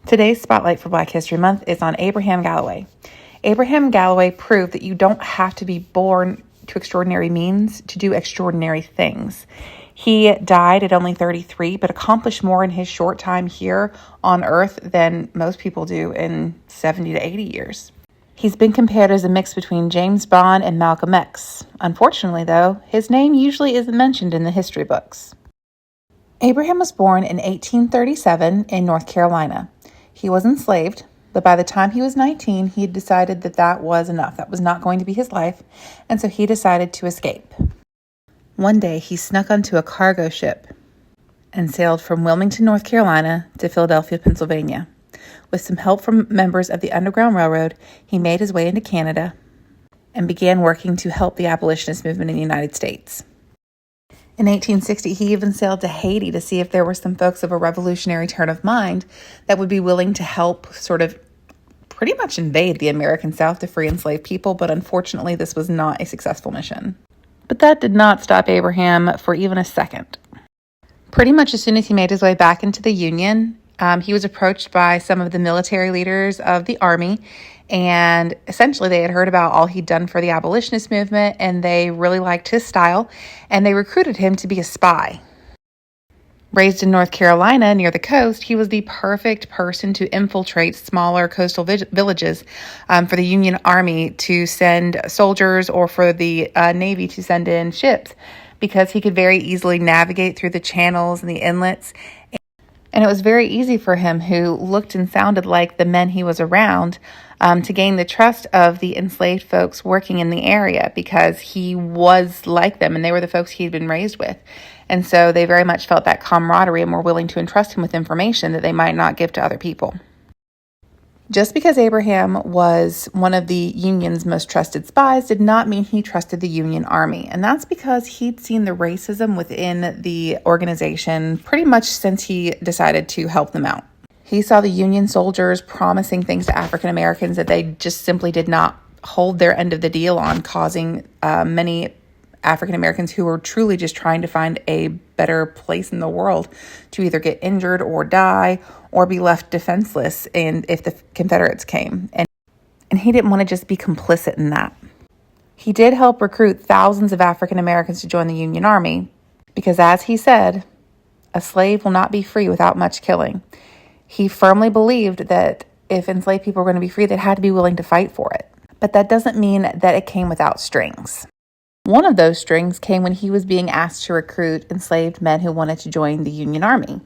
Today's spotlight for Black History Month is on Abraham Galloway. Abraham Galloway proved that you don't have to be born to extraordinary means to do extraordinary things. He died at only 33, but accomplished more in his short time here on Earth than most people do in 70 to 80 years. He's been compared as a mix between James Bond and Malcolm X. Unfortunately, though, his name usually isn't mentioned in the history books. Abraham was born in 1837 in North Carolina. He was enslaved, but by the time he was 19, he had decided that that was enough. That was not going to be his life, and so he decided to escape. One day, he snuck onto a cargo ship and sailed from Wilmington, North Carolina to Philadelphia, Pennsylvania. With some help from members of the Underground Railroad, he made his way into Canada and began working to help the abolitionist movement in the United States. In 1860, he even sailed to Haiti to see if there were some folks of a revolutionary turn of mind that would be willing to help sort of pretty much invade the American South to free enslaved people, but unfortunately, this was not a successful mission. But that did not stop Abraham for even a second. Pretty much as soon as he made his way back into the Union, he was approached by some of the military leaders of the Army, and essentially they had heard about all he'd done for the abolitionist movement, and they really liked his style, and they recruited him to be a spy. Raised in North Carolina near the coast, he was the perfect person to infiltrate smaller coastal villages for the Union Army to send soldiers or for the Navy to send in ships, because he could very easily navigate through the channels and the inlets. And it was very easy for him, who looked and sounded like the men he was around, to gain the trust of the enslaved folks working in the area, because he was like them and they were the folks he'd been raised with. And so they very much felt that camaraderie and were willing to entrust him with information that they might not give to other people. Just because Abraham was one of the Union's most trusted spies did not mean he trusted the Union Army. And that's because he'd seen the racism within the organization pretty much since he decided to help them out. He saw the Union soldiers promising things to African Americans that they just simply did not hold their end of the deal on, causing many African Americans who were truly just trying to find a better place in the world to either get injured or die or be left defenseless if the Confederates came. And he didn't want to just be complicit in that. He did help recruit thousands of African Americans to join the Union Army because, as he said, a slave will not be free without much killing. He firmly believed that if enslaved people were going to be free, they had to be willing to fight for it. But that doesn't mean that it came without strings. One of those strings came when he was being asked to recruit enslaved men who wanted to join the Union Army.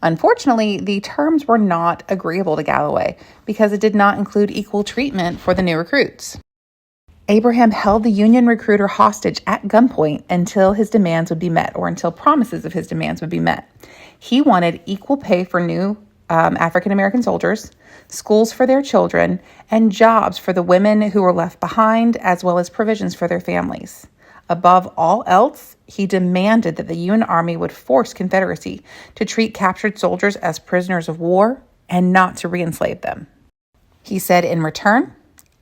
Unfortunately, the terms were not agreeable to Galloway because it did not include equal treatment for the new recruits. Abraham held the Union recruiter hostage at gunpoint until his demands would be met, or until promises of his demands would be met. He wanted equal pay for new African American soldiers, schools for their children, and jobs for the women who were left behind, as well as provisions for their families. Above all else, he demanded that the Union Army would force Confederacy to treat captured soldiers as prisoners of war and not to re-enslave them. He said, in return,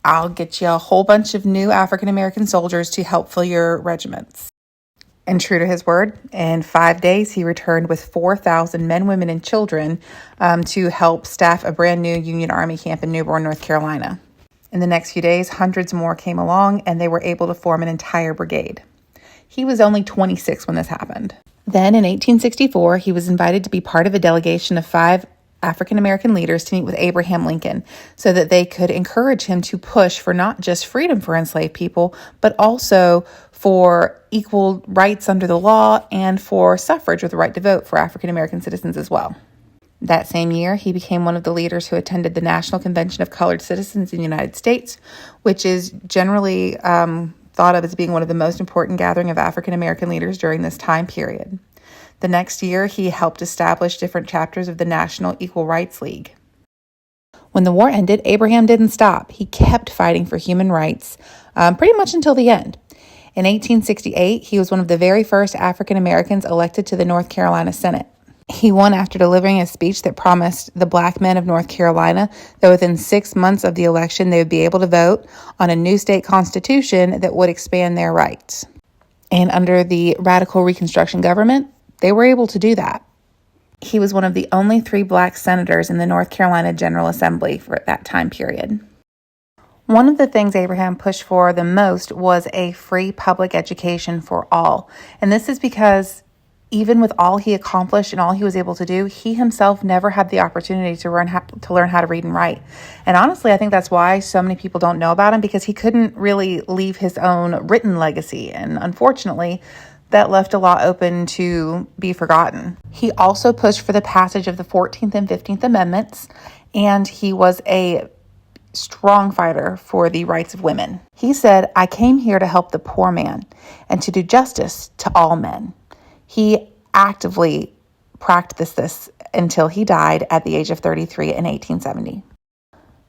I'll get you a whole bunch of new African American soldiers to help fill your regiments. And true to his word, in 5 days, he returned with 4,000 men, women, and children to help staff a brand new Union Army camp in Newbern, North Carolina. In the next few days, hundreds more came along, and they were able to form an entire brigade. He was only 26 when this happened. Then, in 1864, he was invited to be part of a delegation of 5 African American leaders to meet with Abraham Lincoln so that they could encourage him to push for not just freedom for enslaved people, but also for equal rights under the law and for suffrage with the right to vote for African American citizens as well. That same year, he became one of the leaders who attended the National Convention of Colored Citizens in the United States, which is generally thought of as being one of the most important gathering of African American leaders during this time period. The next year, he helped establish different chapters of the National Equal Rights League. When the war ended, Abraham didn't stop. He kept fighting for human rights pretty much until the end. In 1868, he was one of the very first African Americans elected to the North Carolina Senate. He won after delivering a speech that promised the black men of North Carolina that within 6 months of the election, they would be able to vote on a new state constitution that would expand their rights. And under the radical Reconstruction government, they were able to do that. He was one of the only 3 black senators in the North Carolina General Assembly for that time period. One of the things Abraham pushed for the most was a free public education for all. And this is because even with all he accomplished and all he was able to do, he himself never had the opportunity to learn how to read and write. And honestly, I think that's why so many people don't know about him, because he couldn't really leave his own written legacy. And unfortunately, that left a lot open to be forgotten. He also pushed for the passage of the 14th and 15th Amendments, and he was a strong fighter for the rights of women. He said, "I came here to help the poor man and to do justice to all men." He actively practiced this until he died at the age of 33 in 1870.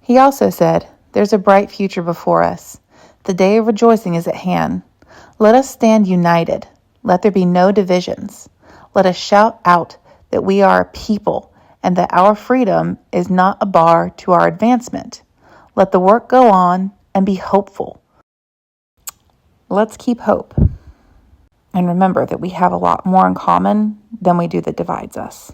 He also said, "There's a bright future before us. The day of rejoicing is at hand. Let us stand united. Let there be no divisions. Let us shout out that we are a people and that our freedom is not a bar to our advancement. Let the work go on and be hopeful." Let's keep hope. And remember that we have a lot more in common than we do that divides us.